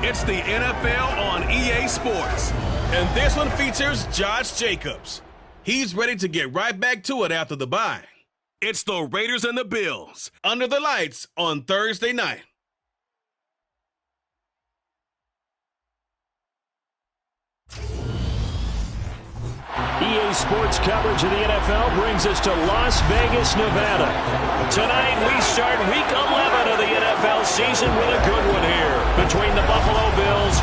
It's the NFL on EA Sports, and this one features Josh Jacobs. He's ready to get right back to it after the bye. It's the Raiders and the Bills, under the lights on Thursday night. EA Sports coverage of the NFL brings us to Las Vegas, Nevada. Tonight we start week 11 of the NFL season with a good one here between the Buffalo Bills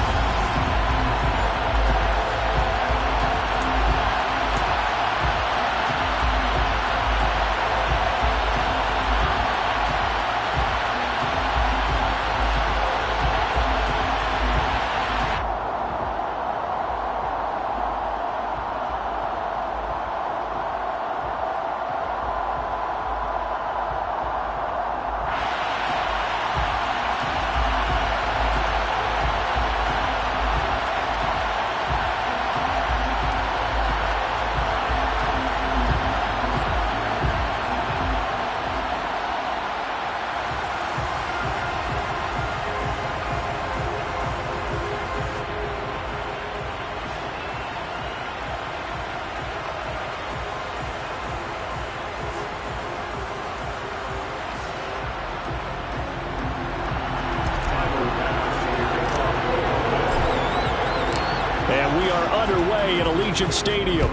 underway at Allegiant Stadium.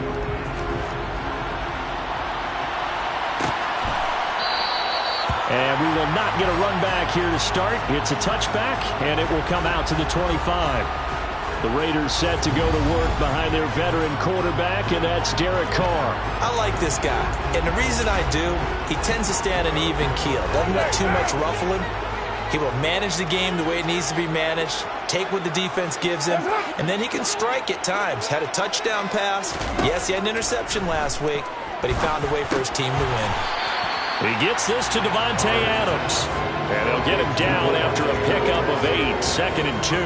And we will not get a run back here to start. It's a touchback, and it will come out to the 25. The Raiders set to go to work behind their veteran quarterback, and that's Derek Carr. I like this guy, and the reason I do, he tends to stay on an even keel. Doesn't let too much ruffling. He will manage the game the way it needs to be managed, take what the defense gives him, and then he can strike at times. Had a touchdown pass. Yes, he had an interception last week, but he found a way for his team to win. He gets this to Devontae Adams, and he'll get him down after a pickup of 8, 2nd and 2.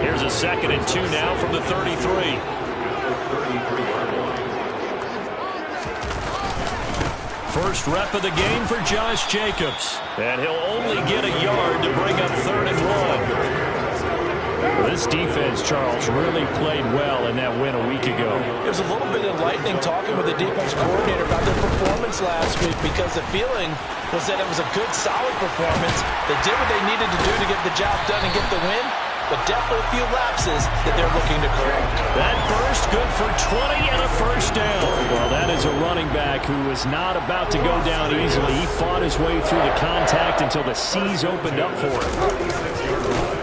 Here's a 2nd and 2 now from the 33. First rep of the game for Josh Jacobs. And he'll only get a yard to bring up 3rd and 1. This defense, Charles, really played well in that win a week ago. There's a little bit of enlightening talking with the defense coordinator about their performance last week because the feeling was that it was a good, solid performance. They did what they needed to do to get the job done and get the win, but definitely a few lapses that they're looking to correct. That burst good for 20 and a first down. Well, that is a running back who was not about to go down easily. He fought his way through the contact until the seas opened up for him.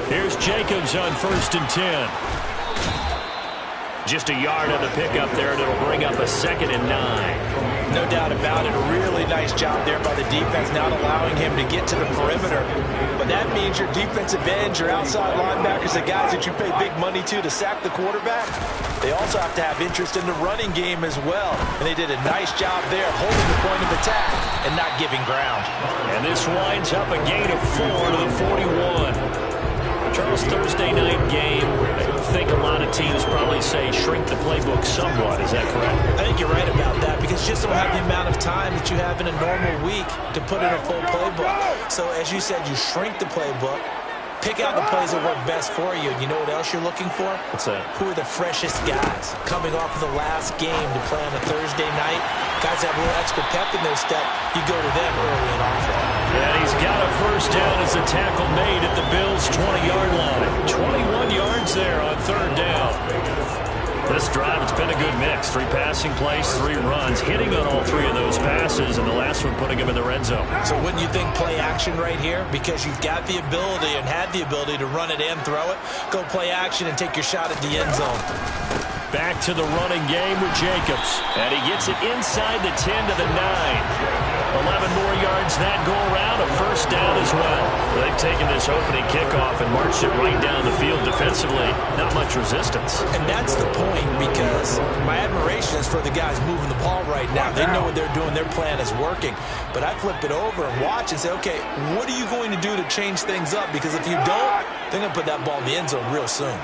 Here's Jacobs on 1st and 10. Just a yard on the pickup there, and it'll bring up a 2nd and 9. No doubt about it. A really nice job there by the defense, not allowing him to get to the perimeter. But that means your defensive ends, your outside linebackers, the guys that you pay big money to sack the quarterback, they also have to have interest in the running game as well. And they did a nice job there of holding the point of attack and not giving ground. And this winds up a gain of 4 to the 41. Charles, Thursday night game, I think a lot of teams probably say shrink the playbook somewhat. Is that correct? I think you're right about that because you just don't have the amount of time that you have in a normal week to put in a full playbook. So as you said, you shrink the playbook, pick out the plays that work best for you. You know what else you're looking for? What's that? Who are the freshest guys coming off of the last game to play on a Thursday night? Guys that have a little extra pep in their step, you go to them early and often. And he's got a first down as a tackle made at the Bills' 20-yard line. 21 yards there on 3rd down. This drive, it's been a good mix. 3 passing plays, 3 runs, hitting on all 3 of those passes, and the last one putting him in the red zone. So wouldn't you think play action right here? Because you've got the ability and had the ability to run it and throw it. Go play action and take your shot at the end zone. Back to the running game with Jacobs. And he gets it inside the 10 to the 9. 11 more yards that go around, a first down as well. They've taken this opening kickoff and marched it right down the field defensively. Not much resistance. And that's the point, because my admiration is for the guys moving the ball right now. They know what they're doing. Their plan is working. But I flip it over and watch and say, okay, what are you going to do to change things up? Because if you don't, they're going to put that ball in the end zone real soon.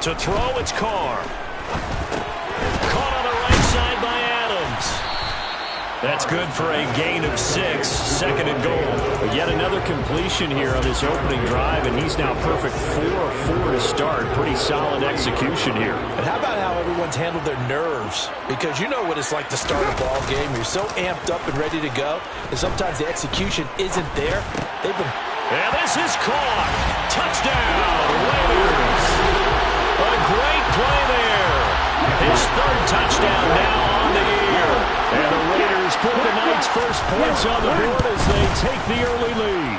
To throw, it's Carr. Caught on the right side by Adams. That's good for a gain of 6, second and goal. But yet another completion here on this opening drive, and he's now perfect 4 of 4 to start. Pretty solid execution here. And how about how everyone's handled their nerves? Because you know what it's like to start a ball game. You're so amped up and ready to go, and sometimes the execution isn't there. They've been... And this is caught. Touchdown, Raiders. A great play there. His third touchdown now on the year. And the Raiders put the night's first points on the board as they take the early lead.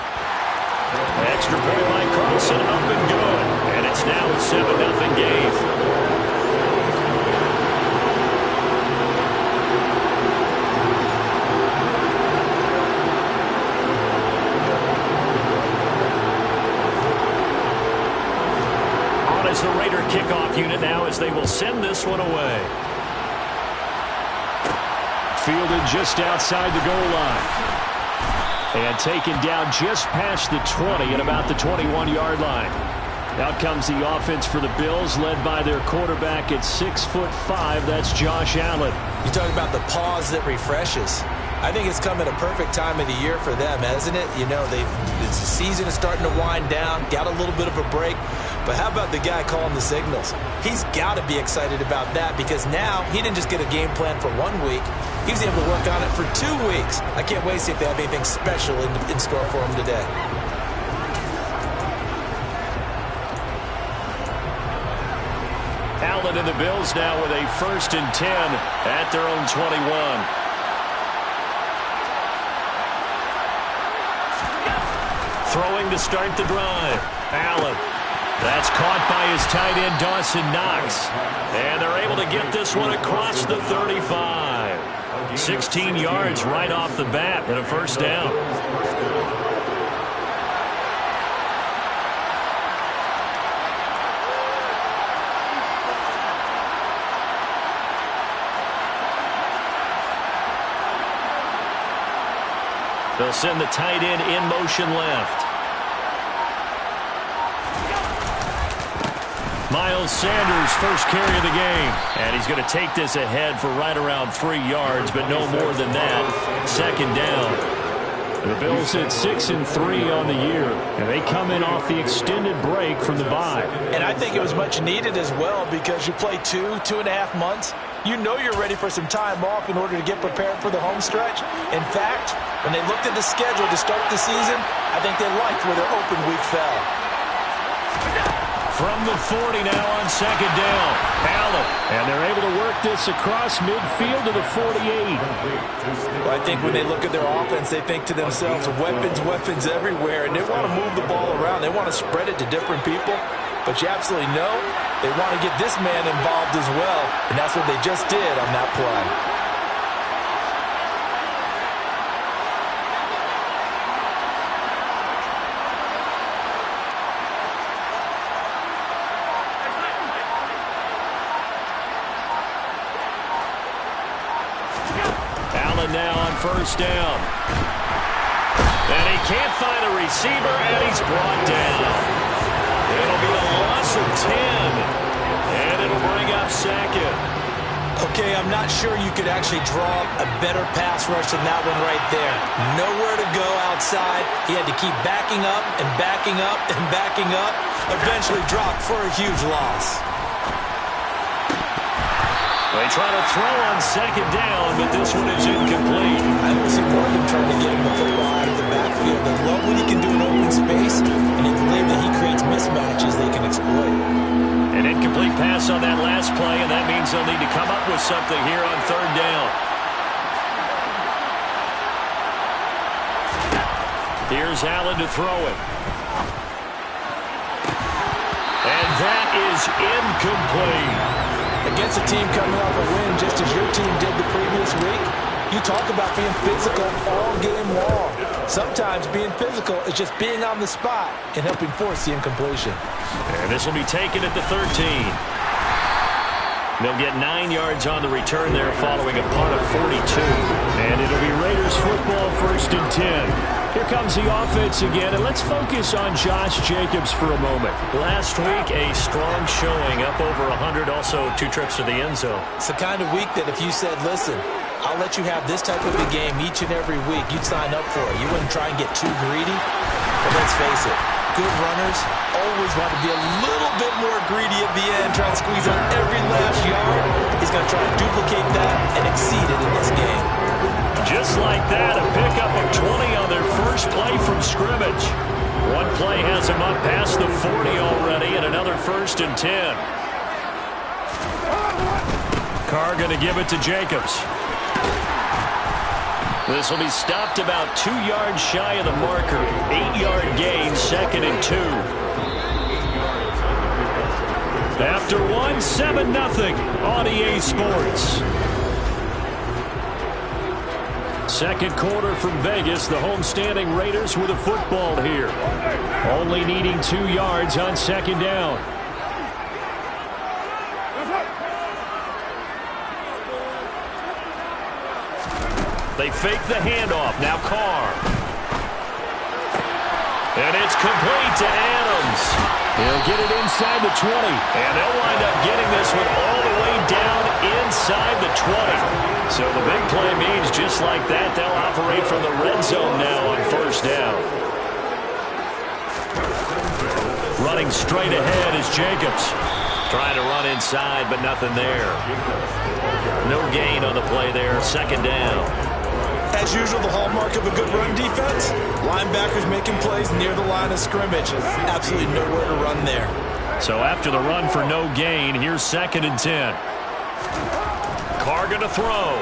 Extra point by Carlson, up and good. And it's now a 7-0 game. As the Raider kickoff unit now as they will send this one away. Fielded just outside the goal line. And taken down just past the 20 at about the 21-yard line. Out comes the offense for the Bills, led by their quarterback at 6'5". That's Josh Allen. You talk about the pause that refreshes. I think it's come at a perfect time of the year for them, hasn't it? You know, the season is starting to wind down, got a little bit of a break. But how about the guy calling the signals? He's got to be excited about that because now he didn't just get a game plan for 1 week. He was able to work on it for 2 weeks. I can't wait to see if they have anything special in store for him today. Allen and the Bills now with a 1st and 10 at their own 21. Throwing to start the drive. Allen. That's caught by his tight end, Dawson Knox. And they're able to get this one across the 35. 16 yards right off the bat and a 1st down. They'll send the tight end in motion left. Miles Sanders, first carry of the game. And he's going to take this ahead for right around 3 yards, but no more than that. 2nd down. The Bills at 6-3 on the year, and they come in off the extended break from the bye. And I think it was much needed as well because you play 2.5 months. You know you're ready for some time off in order to get prepared for the home stretch. In fact, when they looked at the schedule to start the season, I think they liked where their open week fell. From the 40 now on 2nd down. Allen. And they're able to work this across midfield to the 48. Well, I think when they look at their offense, they think to themselves, weapons, weapons everywhere. And they want to move the ball around. They want to spread it to different people. But you absolutely know they want to get this man involved as well. And that's what they just did on that play. Now on 1st down. And he can't find a receiver, and he's brought down. It'll be a loss of 10. And it'll bring up 2nd. Okay, I'm not sure you could actually draw a better pass rush than that one right there. Nowhere to go outside. He had to keep backing up and backing up and backing up. Eventually dropped for a huge loss. They try to throw on 2nd down, but this one is incomplete. I don't see more of them trying to get him the football out of the backfield. They love what he can do in open space, and they believe that he creates mismatches they can exploit. An incomplete pass on that last play, and that means they'll need to come up with something here on 3rd down. Here's Allen to throw it. And that is incomplete. Against a team coming off a win just as your team did the previous week, you talk about being physical all game long. Sometimes being physical is just being on the spot and helping force the incompletion. And this will be taken at the 13. They'll get 9 yards on the return there following a punt of 42. And it'll be Raiders football 1st and 10. Here comes the offense again, and let's focus on Josh Jacobs for a moment. Last week, a strong showing, up over 100, also 2 trips to the end zone. It's the kind of week that if you said, listen, I'll let you have this type of a game each and every week. You'd sign up for it. You wouldn't try and get too greedy. But let's face it, good runners always want to be a little bit more greedy at the end, trying to squeeze out every last yard. He's going to try to duplicate that and exceed it in this game. Just like that, a pickup of 20 on their first play from scrimmage. One play has them up past the 40 already, and another 1st and 10. Carr going to give it to Jacobs. This will be stopped about 2 yards shy of the marker. 8-yard gain, 2nd and 2. After 1, 7-0 on EA Sports. Second quarter from Vegas. The homestanding Raiders with a football here. Only needing 2 yards on 2nd down. They fake the handoff. Now Carr. And it's complete to Adams. He'll get it inside the 20. And they'll wind up getting this one all the way down inside the 20. So the big play means just like that, they'll operate from the red zone now on 1st down. Running straight ahead is Jacobs. Trying to run inside, but nothing there. No gain on the play there. 2nd down. As usual, the hallmark of a good run defense, linebackers making plays near the line of scrimmage. Absolutely nowhere to run there. So after the run for no gain, here's 2nd and 10. Carr going to throw.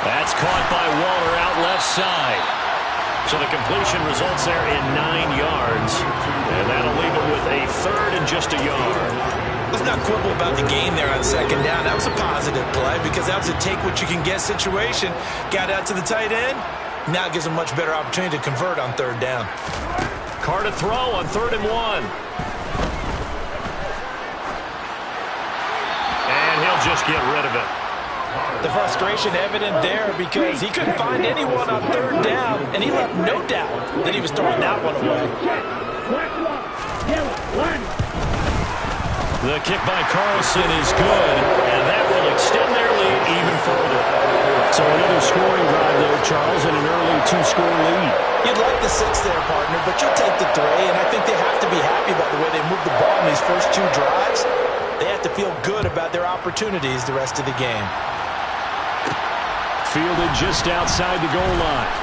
That's caught by Waller out left side. So the completion results there in 9 yards. And that'll leave it with a 3rd and just a yard. Let's not quibble about the gain there on 2nd down. That was a positive play because that was a take-what-you-can-get situation. Got out to the tight end. Now it gives him a much better opportunity to convert on 3rd down. Carr to throw on 3rd and 1. And he'll just get rid of it. The frustration evident there because he couldn't find anyone on 3rd down, and he left no doubt that he was throwing that one away. The kick by Carlson is good, and that will extend their lead even further. So another scoring drive there, Charles, and an early 2-score lead. You'd like the 6 there, partner, but you'll take the 3, and I think they have to be happy about the way they moved the ball in these first 2 drives. They have to feel good about their opportunities the rest of the game. Fielded just outside the goal line.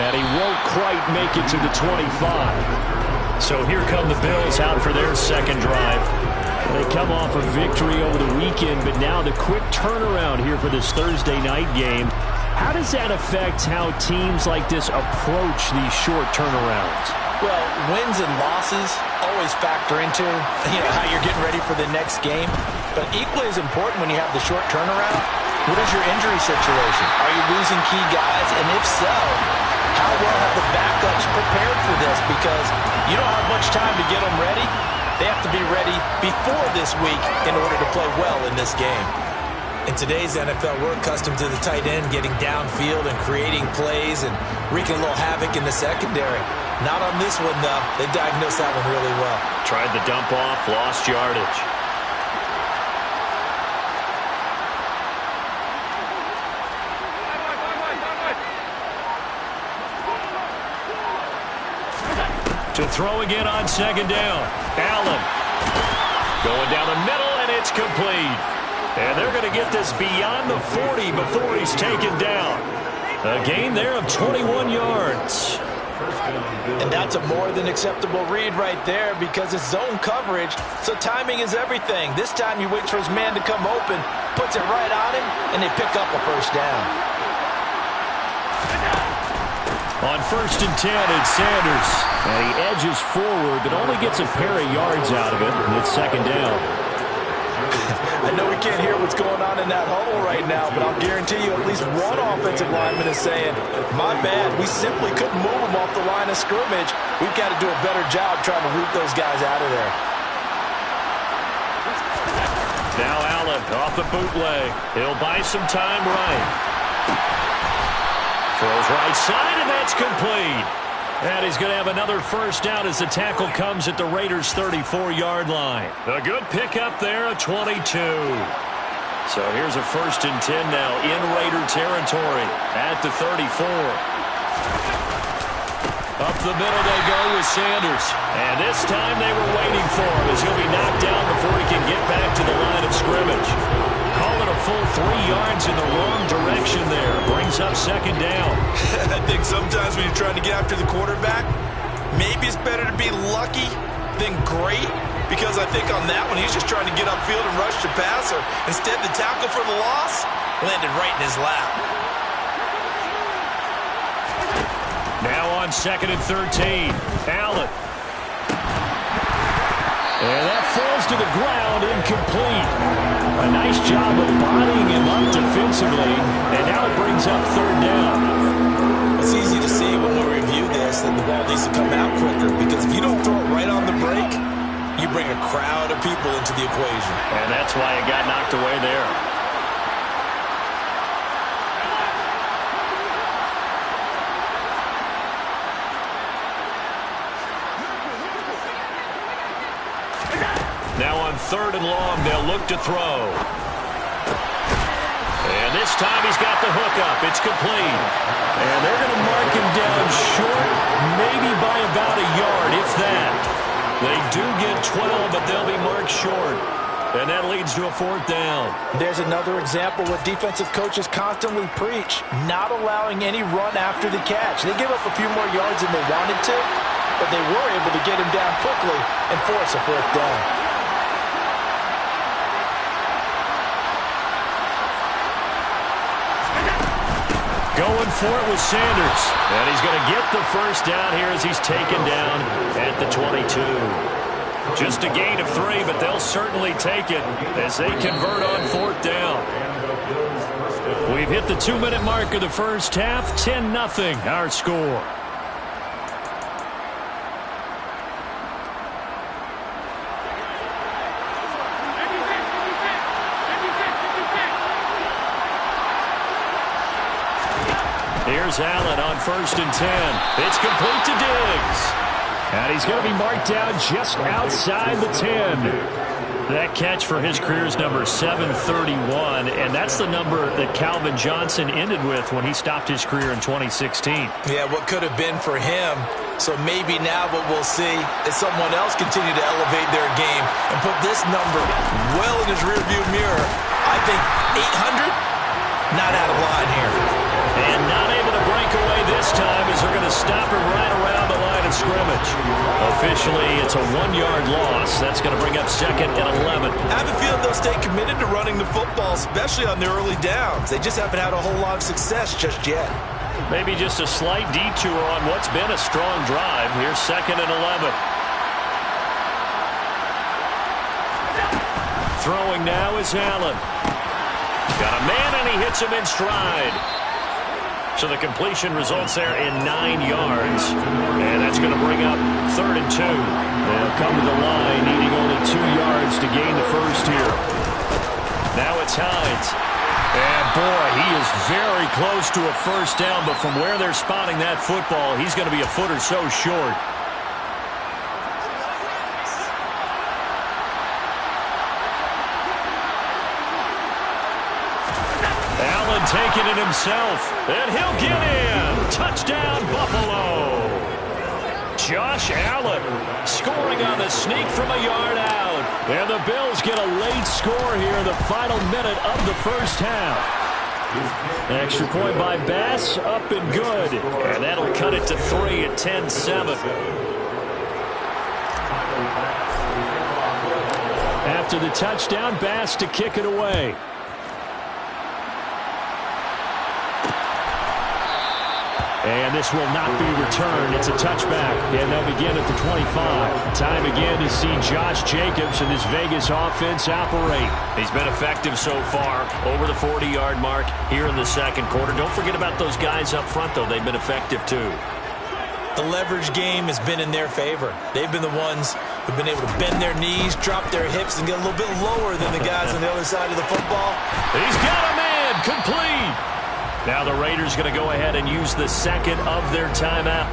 And he won't quite make it to the 25. So here come the Bills out for their 2nd drive. They come off a victory over the weekend, but now the quick turnaround here for this Thursday night game. How does that affect how teams like this approach these short turnarounds? Well, wins and losses always factor into how you're getting ready for the next game. But equally as important when you have the short turnaround, what is your injury situation? Are you losing key guys? And if so, how well have the backups prepared for this? Because you don't have much time to get them ready. They have to be ready before this week in order to play well in this game. In today's NFL, we're accustomed to the tight end getting downfield and creating plays and wreaking a little havoc in the secondary. Not on this one, though. They diagnosed that one really well. Tried the dump off, lost yardage. To throw again on 2nd down. Allen going down the middle, and it's complete. And they're going to get this beyond the 40 before he's taken down. A gain there of 21 yards. And that's a more than acceptable read right there because it's zone coverage, so timing is everything. This time he waits for his man to come open, puts it right on him, and they pick up a 1st down. On 1st and 10, it's Sanders. And he edges forward, but only gets a pair of yards out of it, and it's 2nd down. I know we can't hear what's going on in that huddle right now, but I'll guarantee you at least one offensive lineman is saying, my bad, we simply couldn't move them off the line of scrimmage. We've got to do a better job trying to root those guys out of there. Now Allen off the bootleg. He'll buy some time right. Throws right side, and that's complete. And he's going to have another 1st down as the tackle comes at the Raiders' 34-yard line. A good pickup there, a 22. So here's a 1st and 10 now in Raider territory at the 34. Up the middle they go with Sanders. And this time they were waiting for him as he'll be knocked down before he can get back to the line of scrimmage. Call it a full 3 yards in the wrong direction there. Brings up 2nd down. I think sometimes when you're trying to get after the quarterback, maybe it's better to be lucky than great. Because I think on that one, he's just trying to get upfield and rush the passer. Instead, the tackle for the loss landed right in his lap. Now on 2nd and 13, Allen. And that falls to the ground, incomplete. A nice job of bodying him up defensively, and now it brings up 3rd down. It's easy to see when we review this that the ball needs to come out quicker, because if you don't throw it right on the break, you bring a crowd of people into the equation. And that's why it got knocked away there. Now on 3rd and long, they'll look to throw. And this time he's got the hook up. It's complete. And they're going to mark him down short, maybe by about a yard, if that. They do get 12, but they'll be marked short. And that leads to a 4th down. There's another example what defensive coaches constantly preach, not allowing any run after the catch. They give up a few more yards than they wanted to, but they were able to get him down quickly and force a 4th down. Going for it with Sanders. And he's going to get the 1st down here as he's taken down at the 22. Just a gain of 3, but they'll certainly take it as they convert on 4th down. We've hit the 2-minute mark of the first half. 10-0 our score. Here's Allen on 1st and 10. It's complete to Diggs. And he's going to be marked down just outside the 10. That catch for his career is number 731, and that's the number that Calvin Johnson ended with when he stopped his career in 2016. Yeah, what could have been for him. So maybe now what we'll see is someone else continue to elevate their game and put this number well in his rearview mirror. I think 800, not out of line here. And not able to break away this time as they're going to stop him right around the line of scrimmage. Officially, it's a 1-yard loss. That's going to bring up 2nd and 11. I have a feeling they'll stay committed to running the football, especially on their early downs. They just haven't had a whole lot of success just yet. Maybe just a slight detour on what's been a strong drive. Here's 2nd and 11. Throwing now is Allen. Got a man, and he hits him in stride. So the completion results there in 9 yards. And that's going to bring up 3rd and 2. They'll come to the line, needing only 2 yards to gain the 1st here. Now it's Hines. And, boy, he is very close to a 1st down, but from where they're spotting that football, he's going to be a foot or so short. Allen taking it himself, and he'll get in. Touchdown, Buffalo. Josh Allen scoring on the sneak from a yard out. And the Bills get a late score here in the final minute of the first half. Extra point by Bass, up and good. And that'll cut it to 3 at 10-7. After the touchdown, Bass to kick it away. And this will not be returned. It's a touchback, and they'll begin at the 25. Time again to see Josh Jacobs and this Vegas offense operate. He's been effective so far, over the 40-yard mark here in the second quarter. Don't forget about those guys up front, though. They've been effective, too. The leverage game has been in their favor. They've been the ones who've been able to bend their knees, drop their hips, and get a little bit lower than the guys on the other side of the football. He's got a man, complete. Now the Raiders going to go ahead and use the second of their timeout.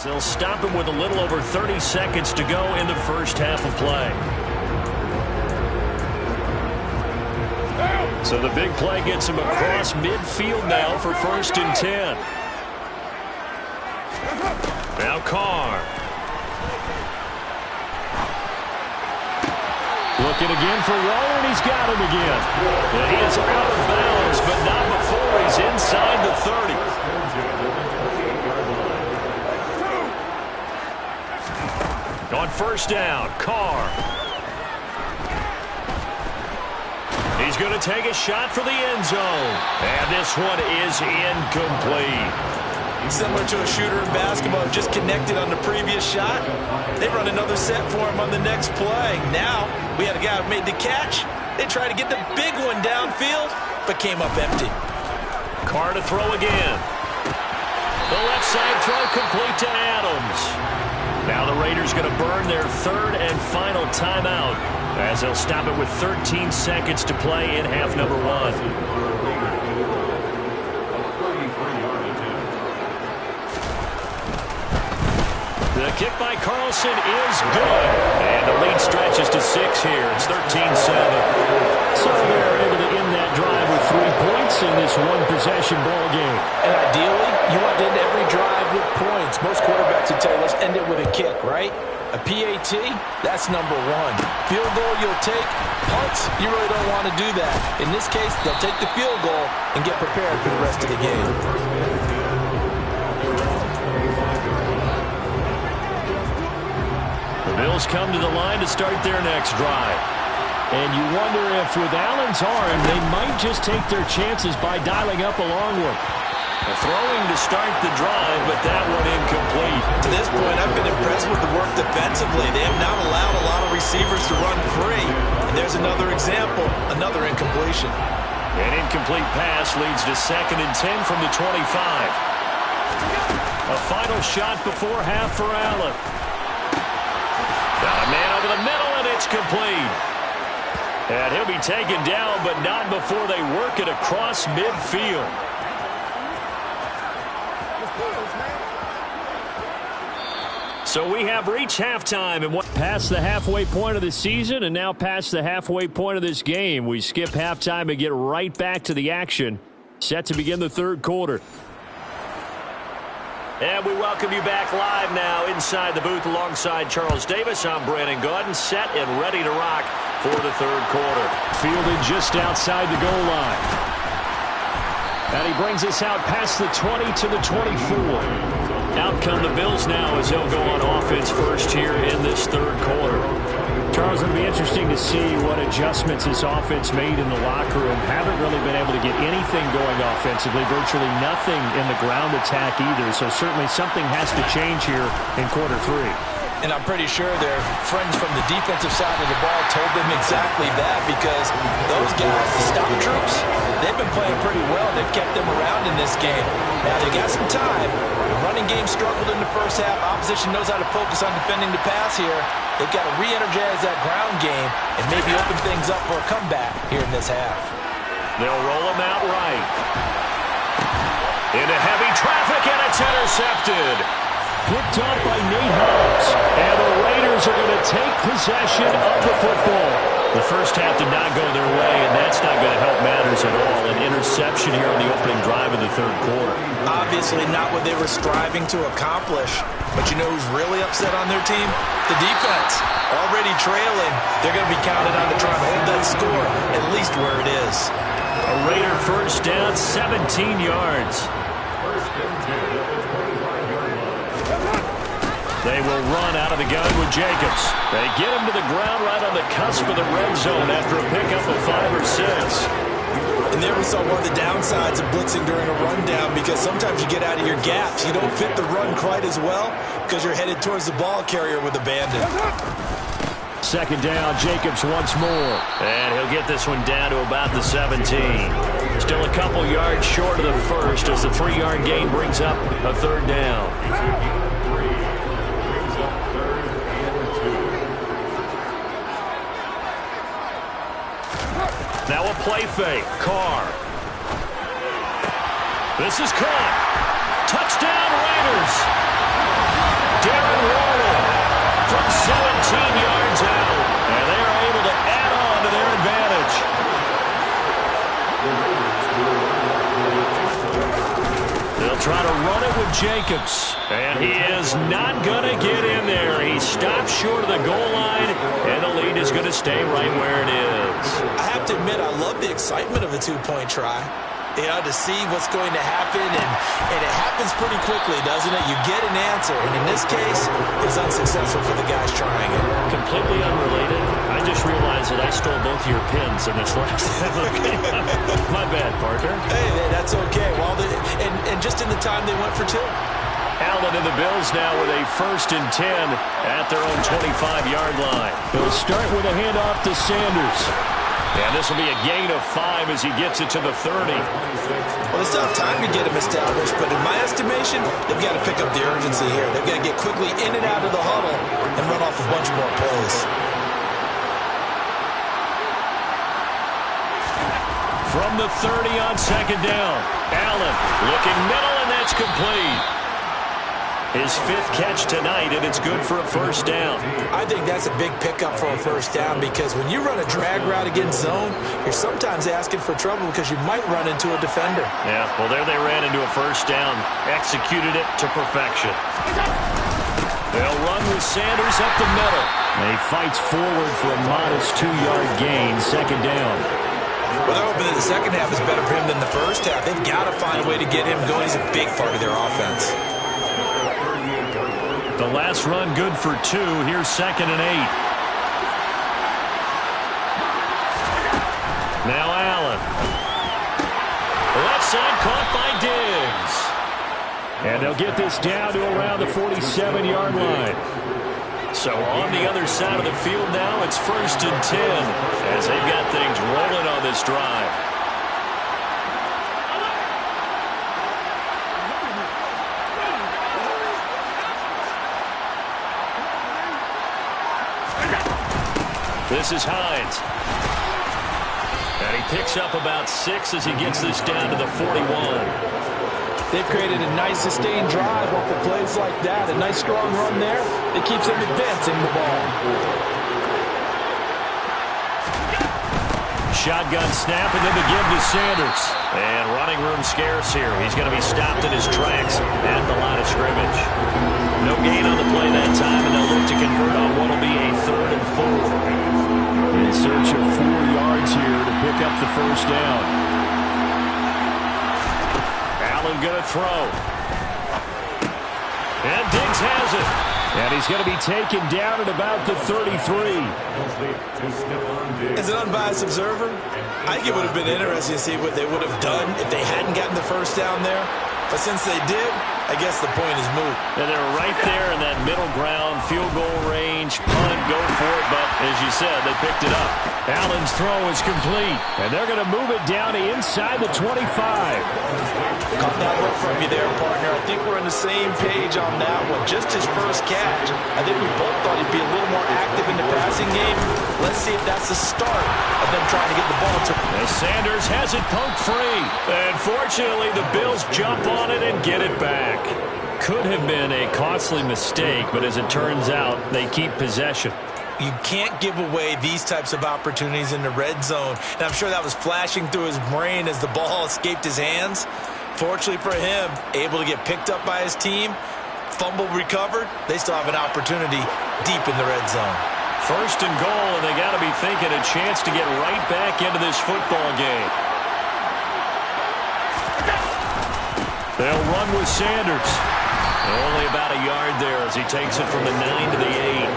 They'll stop him with a little over 30 seconds to go in the first half of play. So the big play gets him across midfield now for 1st and 10. Now Carr. Looking again for Waller, and he's got him again. And he is out of bounds, but not before he's inside the 30. On 1st down, Carr. He's going to take a shot for the end zone. And this one is incomplete. Similar to a shooter in basketball, just connected on the previous shot. They run another set for him on the next play. Now, we had a guy who made the catch. They tried to get the big one downfield, but came up empty. Carr to throw again. The left side throw complete to Adams. Now the Raiders going to burn their 3rd and final timeout as they'll stop it with 13 seconds to play in half number 1. The kick by Carlson is good. And the lead stretches to 6 here. It's 13-7. So they're able to end that drive with 3 points in this one-possession ball game. And ideally, you want to end every drive with points. Most quarterbacks would tell you, let's end it with a kick, right? A PAT, that's number 1. Field goal you'll take. Punts, you really don't want to do that. In this case, they'll take the field goal and get prepared for the rest of the game. The Bills come to the line to start their next drive. And you wonder if with Allen's arm, they might just take their chances by dialing up a long one. Throwing to start the drive, but that one incomplete. To this point, I've been impressed with the work defensively. They have not allowed a lot of receivers to run free. And there's another example, another incompletion. An incomplete pass leads to 2nd and 10 from the 25. A final shot before half for Allen. Got a man over the middle, and it's complete. And he'll be taken down, but not before they work it across midfield. So we have reached halftime and past the halfway point of the season and now past the halfway point of this game. We skip halftime and get right back to the action. Set to begin the 3rd quarter. And we welcome you back live now inside the booth alongside Charles Davis. I'm Brandon Gaudin, set and ready to rock for the 3rd quarter. Fielded just outside the goal line. And he brings us out past the 20 to the 24. Out come the Bills now as they'll go on offense first here in this 3rd quarter. Charles, it'll be interesting to see what adjustments this offense made in the locker room. Haven't really been able to get anything going offensively, virtually nothing in the ground attack either. So certainly something has to change here in quarter 3. And I'm pretty sure their friends from the defensive side of the ball told them exactly that, because those guys, the stop troops, they've been playing pretty well. They've kept them around in this game. Now, they got some time. The running game struggled in the first half. Opposition knows how to focus on defending the pass here. They've got to re-energize that ground game and maybe open things up for a comeback here in this half. They'll roll them out right. Into heavy traffic, and it's intercepted. Picked off by Nate Hobbs. And the Raiders are going to take possession of the football. The first half did not go their way, and that's not going to help matters at all. An interception here on the opening drive of the 3rd quarter. Obviously not what they were striving to accomplish. But you know who's really upset on their team? The defense. Already trailing. They're going to be counted on to try and hold that score, at least where it is. A Raider first down, 17 yards. They will run out of the gun with Jacobs. They get him to the ground right on the cusp of the red zone after a pickup of 5 or 6. And there we saw one of the downsides of blitzing during a rundown, because sometimes you get out of your gaps. You don't fit the run quite as well because you're headed towards the ball carrier with abandon. 2nd down, Jacobs once more. And he'll get this one down to about the 17. Still a couple yards short of the first as the 3-yard gain brings up a 3rd down. Now a play fake. Carr. This is caught. Touchdown, Raiders. Darren Waller from 17 yards out. And they are able to add on to their advantage. They'll try to run it with Jacobs. And he is not going to get in there. He stops short of the goal line, and the lead is going to stay right where it is. I have to admit, I love the excitement of a two-point try. You know, to see what's going to happen, and it happens pretty quickly, doesn't it? You get an answer, and in this case, it's unsuccessful for the guys trying it. Completely unrelated. I just realized that I stole both of your pins in this last My bad, partner. Hey, that's okay. Well, and just in the time they went for two. Allen and the Bills now with a 1st and 10 at their own 25-yard line. They'll start with a handoff to Sanders. And this will be a gain of 5 as he gets it to the 30. Well, they still have time to get him established, but in my estimation, they've got to pick up the urgency here. They've got to get quickly in and out of the huddle and run off a bunch more plays. From the 30 on 2nd down, Allen looking middle, and that's complete. His 5th catch tonight, and it's good for a 1st down. I think that's a big pickup for a 1st down because when you run a drag route against zone, you're sometimes asking for trouble because you might run into a defender. Yeah, well, there they ran into a 1st down, executed it to perfection. They'll run with Sanders up the middle. And he fights forward for a modest 2-yard gain, 2nd down. Well, they're hoping that the second half is better for him than the first half. They've got to find a way to get him going. He's a big part of their offense. The last run good for 2. Here's 2nd and 8. Now Allen. Left side caught by Diggs. And they'll get this down to around the 47-yard line. So on the other side of the field now, it's 1st and 10 as they've got things rolling on this drive. This is Hines. And he picks up about 6 as he gets this down to the 41. They've created a nice sustained drive off of plays like that. A nice strong run there. It keeps them advancing the ball. Shotgun snap and then the give to Sanders. And running room scarce here. He's going to be stopped in his tracks at the line of scrimmage. No gain on the play that time, and they'll look to convert on what will be a 3rd and 4. In search of 4 yards here to pick up the 1st down. Allen going to throw. And Diggs has it. And he's going to be taken down at about the 33. As an unbiased observer, I think it would have been interesting to see what they would have done if they hadn't gotten the 1st down there. But since they did, I guess the point is moot. And they're right there in that middle ground, field goal range, punt, go for it. But as you said, they picked it up. Allen's throw is complete. And they're going to move it down to inside the 25. Caught that look from you there, partner. I think we're on the same page on that one. Just his first catch. I think we both thought he'd be a little more active in the passing game. Let's see if that's the start of them trying to get the ball to him. As Sanders has it poked free. And fortunately, the Bills jump on it and get it back. Could have been a costly mistake, but as it turns out, they keep possession. You can't give away these types of opportunities in the red zone. And I'm sure that was flashing through his brain as the ball escaped his hands. Fortunately for him, able to get picked up by his team, fumble recovered. They still have an opportunity deep in the red zone. 1st and goal, and they got to be thinking a chance to get right back into this football game. They'll run with Sanders. Only about a yard there as he takes it from the 9 to the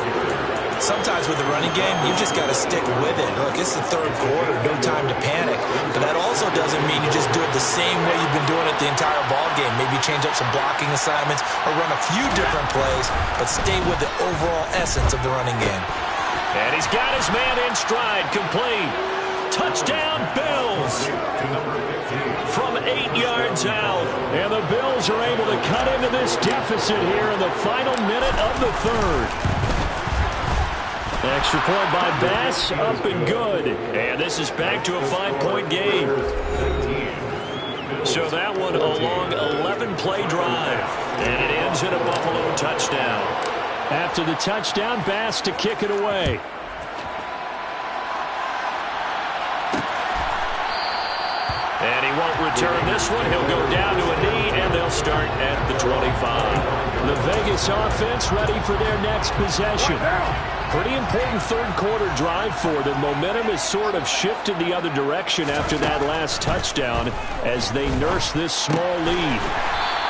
8. Sometimes with the running game, you just got to stick with it. Look, it's the 3rd quarter, no time to panic. But that also doesn't mean you just do it the same way you've been doing it the entire ball game. Maybe change up some blocking assignments or run a few different plays, but stay with the overall essence of the running game. And he's got his man in stride, complete. Touchdown, Bills! From 8 yards out. And the Bills are able to cut into this deficit here in the final minute of the 3rd. Extra point by Bass, up and good. And this is back to a 5-point game. So that one a long 11-play drive, and it ends in a Buffalo touchdown. After the touchdown, Bass to kick it away. And he won't return this one. He'll go down to a knee, and they'll start at the 25. The Vegas offense ready for their next possession. Pretty important third-quarter drive for them. Momentum has sort of shifted the other direction after that last touchdown as they nurse this small lead.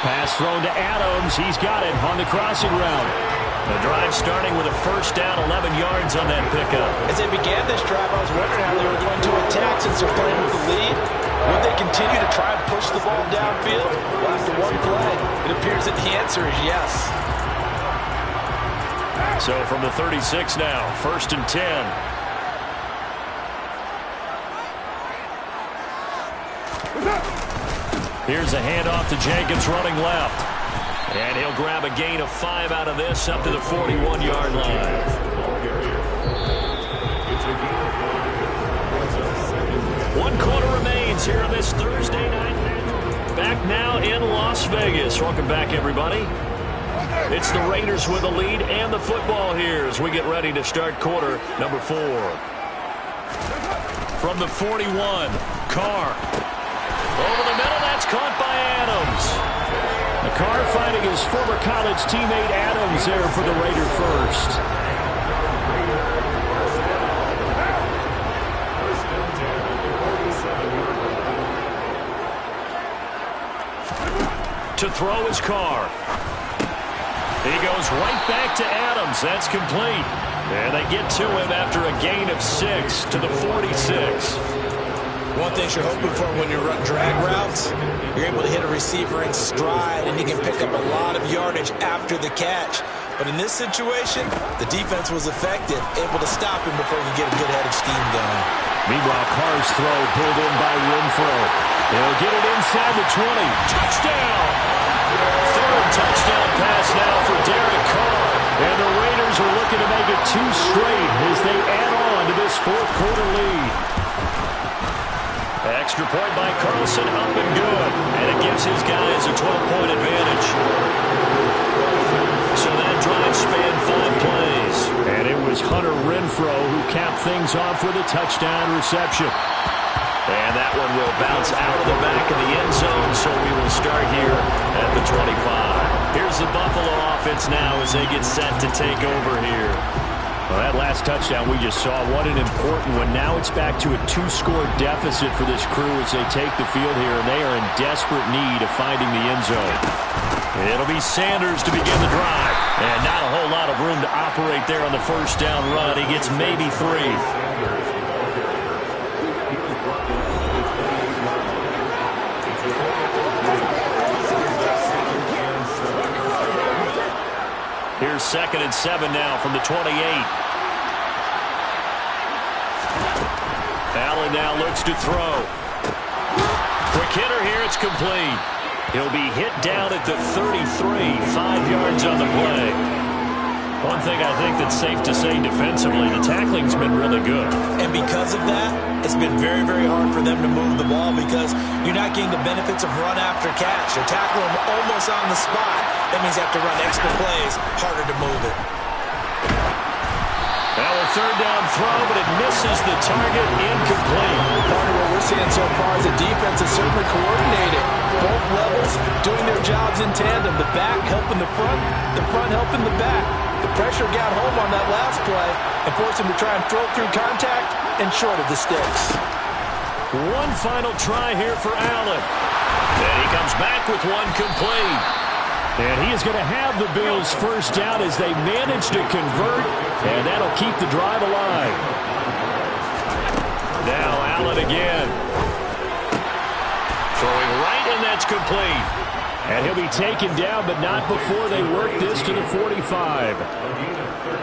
Pass thrown to Adams. He's got it on the crossing route. The drive starting with a first down, 11 yards on that pickup. As they began this drive, I was wondering how they were going to attack since they're playing with the lead. Would they continue to try and push the ball downfield? Well, after one play, it appears that the answer is yes. So from the 36 now, 1st and 10. Here's a handoff to Jacobs running left. And he'll grab a gain of 5 out of this up to the 41-yard line. One quarter remains here on this Thursday night. Back now in Las Vegas. Welcome back, everybody. It's the Raiders with the lead and the football here as we get ready to start quarter number 4. From the 41, Carr. Over the middle, that's caught by Adams. Carr finding his former college teammate Adams there for the Raider first. To throw his Carr. He goes right back to Adams. That's complete. And they get to him after a gain of 6 to the 46. One thing you're hoping for when you run drag routes, you're able to hit a receiver in stride, and he can pick up a lot of yardage after the catch. But in this situation, the defense was effective, able to stop him before he could get a good head of steam going. Meanwhile, Carr's throw pulled in by Renfro. They'll get it inside the 20. Touchdown! Third touchdown pass now for Derek Carr. And the Raiders are looking to make it 2 straight as they add on to this fourth-quarter lead. Extra point by Carlson, up and good. And it gives his guys a 12-point advantage. So that drive spanned 5 plays. And it was Hunter Renfro who capped things off with a touchdown reception. And that one will bounce out of the back of the end zone, so we will start here at the 25. Here's the Buffalo offense now as they get set to take over here. Well, that last touchdown we just saw, what an important one. Now it's back to a 2-score deficit for this crew as they take the field here, and they are in desperate need of finding the end zone. It'll be Sanders to begin the drive, and not a whole lot of room to operate there on the first down run. He gets maybe 3. Here's 2nd and 7 now from the 28. Allen now looks to throw. Quick hitter here, it's complete. He'll be hit down at the 33, 5 yards on the play. One thing I think that's safe to say defensively, the tackling's been really good. And because of that, it's been very, very hard for them to move the ball because you're not getting the benefits of run after catch. They're tackling them almost on the spot. That means you have to run extra plays, harder to move it. Now a third down throw, but it misses the target, incomplete. Part of what we're seeing so far is the defense is certainly coordinated. Both levels doing their jobs in tandem. The back helping the front helping the back. The pressure got home on that last play and forced him to try and throw through contact and short of the sticks. One final try here for Allen. And he comes back with one complete. And he is going to have the Bills first down as they manage to convert, and that'll keep the drive alive. Now Allen again. Throwing right, and that's complete. And he'll be taken down, but not before they work this to the 45.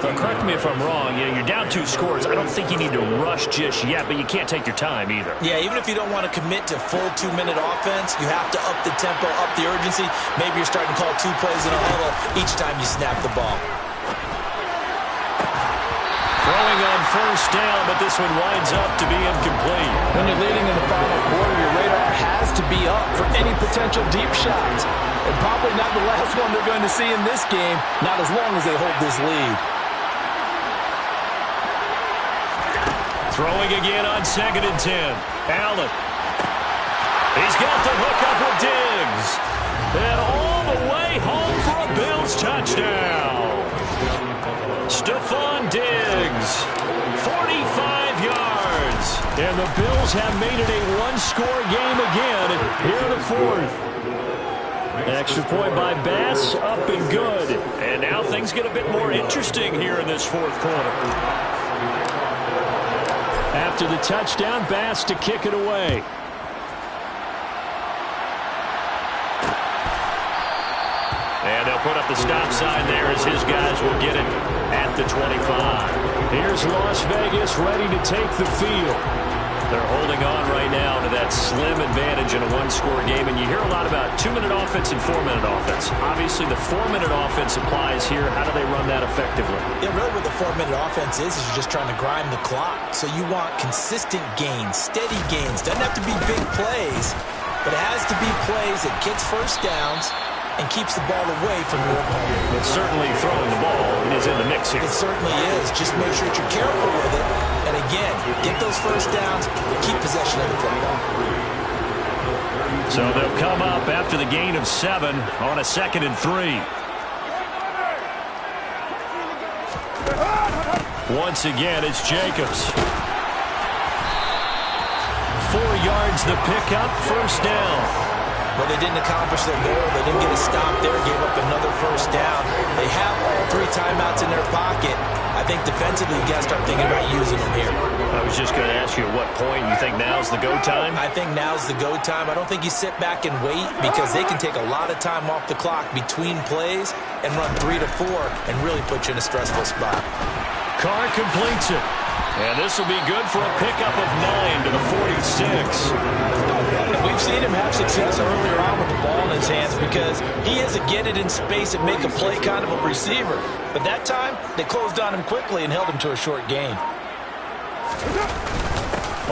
Well, correct me if I'm wrong. You're down 2 scores. I don't think you need to rush just yet, but you can't take your time either. Yeah, even if you don't want to commit to full 2-minute offense, you have to up the tempo, up the urgency. Maybe you're starting to call 2 plays in a huddle each time you snap the ball. Throwing on first down, but this one winds up to be incomplete. When you're leading in the final quarter, your radar has to be up for any potential deep shots. And probably not the last one they're going to see in this game, not as long as they hold this lead. Throwing again on 2nd and 10. Allen. He's got the hook up with Diggs. And all the way home for a Bills touchdown. Stephon Diggs, 45 yards. And the Bills have made it a one-score game again here in the fourth. Extra point by Bass, up and good. And now things get a bit more interesting here in this fourth quarter. After the touchdown, Bass to kick it away. And they'll put up the stop sign there as his guys will get it at the 25. Here's Las Vegas ready to take the field. They're holding on right now to that slim advantage in a one-score game. And you hear a lot about 2-minute offense and 4-minute offense. Obviously, the 4-minute offense applies here. How do they run that effectively? Yeah, really what the 4-minute offense is you're just trying to grind the clock. So you want consistent gains, steady gains. Doesn't have to be big plays, but it has to be plays that gets first downs and keeps the ball away from your opponent. But certainly throwing the ball is in the mix here. It certainly is. Just make sure that you're careful with it. And again, get those first downs, keep possession of the football. So they'll come up after the gain of 7 on a 2nd and 3. Once again, it's Jacobs. 4 yards the pickup, first down. Well, they didn't accomplish their goal. They didn't get a stop there, gave up another first down. They have all 3 timeouts in their pocket. I think defensively, you got to start thinking about using them here. I was just going to ask you at what point you think now's the go time? I think now's the go time. I don't think you sit back and wait because they can take a lot of time off the clock between plays and run 3 to 4 and really put you in a stressful spot. Carr completes it. And this will be good for a pickup of 9 to the 46. We've seen him have success earlier on with the ball in his hands because he is a get it in space and make a play kind of a receiver. But that time, they closed on him quickly and held him to a short gain.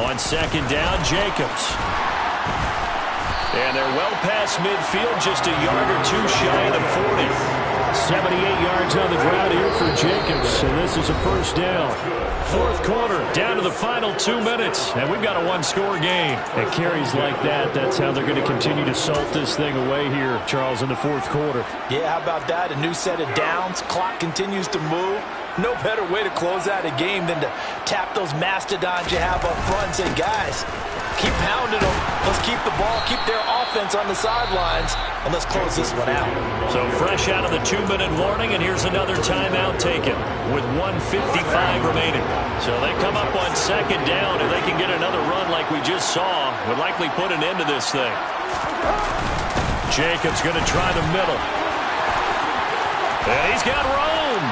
On 2nd down, Jacobs. And they're well past midfield, just a yard or 2 shy of the 40. 78 yards on the ground here for Jacobs, and this is a first down. Fourth quarter, down to the final 2 minutes, and we've got a one-score game. It carries like that. That's how they're going to continue to salt this thing away here, Charles, in the fourth quarter. Yeah, how about that? A new set of downs. Clock continues to move. No better way to close out a game than to tap those mastodons you have up front and say, guys, keep pounding them. Let's keep the ball, keep their offense on the sidelines, and let's close this one out. So fresh out of the 2-minute warning, and here's another timeout taken with 1:55 remaining. So they come up on 2nd down, and they can get another run like we just saw. Would likely put an end to this thing. Jacobs going to try the middle. And he's got Rome.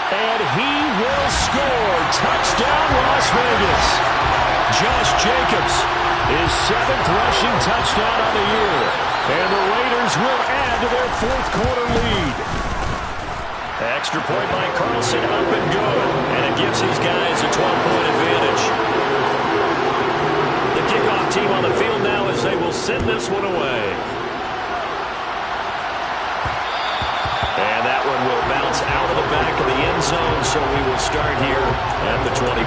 And he will score. Touchdown, Las Vegas. Josh Jacobs, his 7th rushing touchdown on the year. And the Raiders will add to their fourth quarter lead. Extra point by Carlson, up and good. And it gives these guys a 12-point advantage. The kickoff team on the field now as they will send this one away. And that one will bounce out of the back of the end zone, so we will start here at the 25.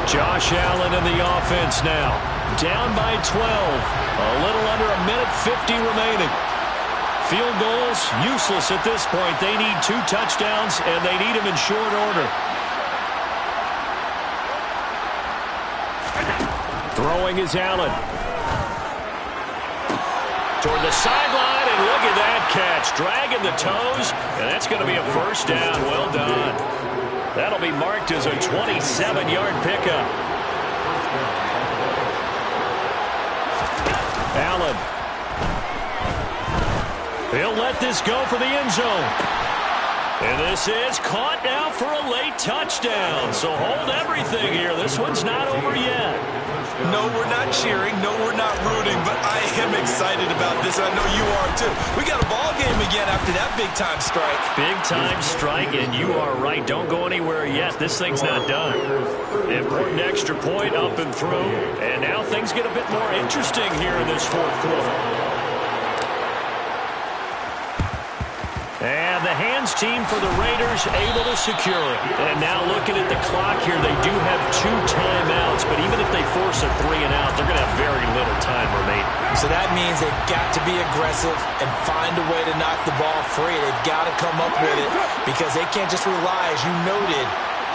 Josh Allen in the offense now. Down by 12. A little under a minute 50 remaining. Field goals, useless at this point. They need 2 touchdowns, and they need them in short order. Throwing is Allen. Toward the sideline, and look at that catch. Dragging the toes, and that's going to be a first down. Well done. That'll be marked as a 27-yard pickup. Allen. He'll let this go for the end zone. And this is caught now for a late touchdown. So hold everything here. This one's not over yet. No, we're not cheering. No, we're not rooting, but I am excited about this. I know you are, too. We got a ball game again after that big-time strike. Big-time strike, and you are right. Don't go anywhere yet. This thing's not done. Important extra point up and through, and now things get a bit more interesting here in this fourth quarter. And the hands team for the Raiders able to secure it. And now looking at the clock here, they do have 2 timeouts, but even if they force a 3-and-out, they're going to have very little time remaining. So that means they've got to be aggressive and find a way to knock the ball free. They've got to come up with it because they can't just rely, as you noted,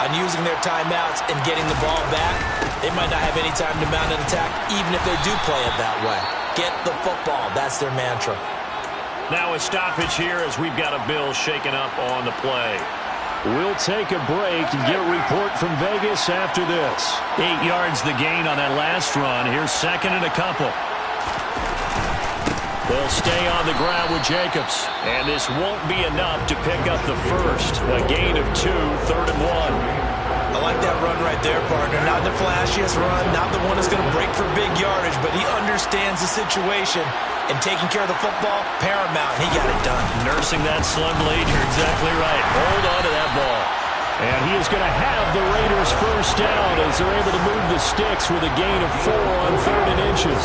on using their timeouts and getting the ball back. They might not have any time to mount an attack, even if they do play it that way. Get the football. That's their mantra. Now a stoppage here as we've got a Bill shaken up on the play. We'll take a break and get a report from Vegas after this. 8 yards the gain on that last run. Here's second and a couple. They'll stay on the ground with Jacobs. And this won't be enough to pick up the first. A gain of 2, 3rd and 1. I like that run right there, partner. Not the flashiest run, not the one that's going to break for big yardage, but he understands the situation, and taking care of the football, paramount. He got it done. Nursing that slim lead, you're exactly right. Hold on to that ball. And he is going to have the Raiders first down as they're able to move the sticks with a gain of 4 on 3rd and inches.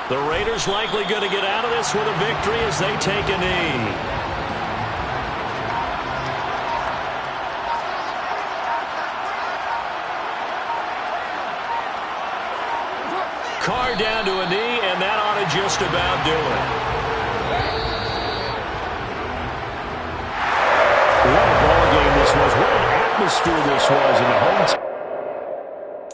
The Raiders likely going to get out of this with a victory as they take a knee. Carr down to a knee, and that ought to just about do it. What a ball game this was. What an atmosphere this was in the home team.